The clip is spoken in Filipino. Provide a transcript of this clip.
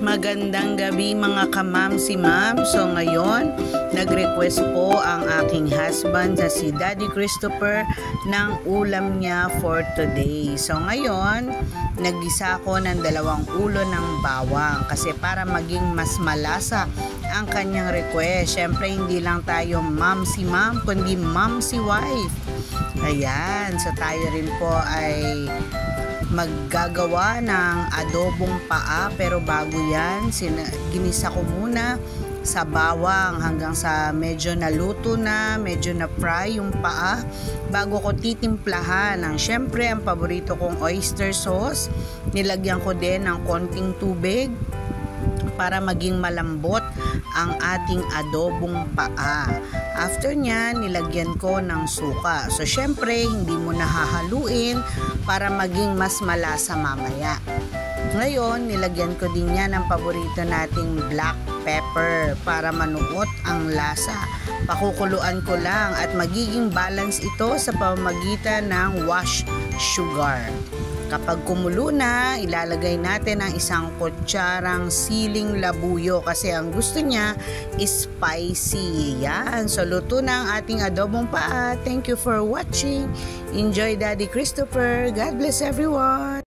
Magandang gabi mga kamam si ma'am. So ngayon, nag-request po ang aking husband na si Daddy Christopher ng ulam niya for today. So ngayon, naggisa ko ng 2 ulo ng bawang kasi para maging mas malasa ang kanyang request. Syempre hindi lang tayo ma'am si ma'am, kundi ma'am si wife. Ayan, so tayo rin po ay maggagawa ng adobong paa, pero bago yan ginisa ko muna sa bawang hanggang sa medyo naluto na, medyo na fry yung paa bago ko titimplahan ng syempre ang paborito kong oyster sauce. Nilagyan ko din ng konting tubig para maging malambot ang ating adobong paa. After nyan, nilagyan ko ng suka. So, syempre, hindi mo nahahaluin para maging mas malasa mamaya. Ngayon, nilagyan ko din yan ng paborito nating black pepper para manuot ang lasa. Pakukuluan ko lang at magiging balance ito sa pamamagitan ng washed sugar. Kapag kumulo na, ilalagay natin ang 1 kutsarang siling labuyo kasi ang gusto niya is spicy. Yan. So, luto na ang ating adobong paa. Thank you for watching. Enjoy Daddy Christopher. God bless everyone.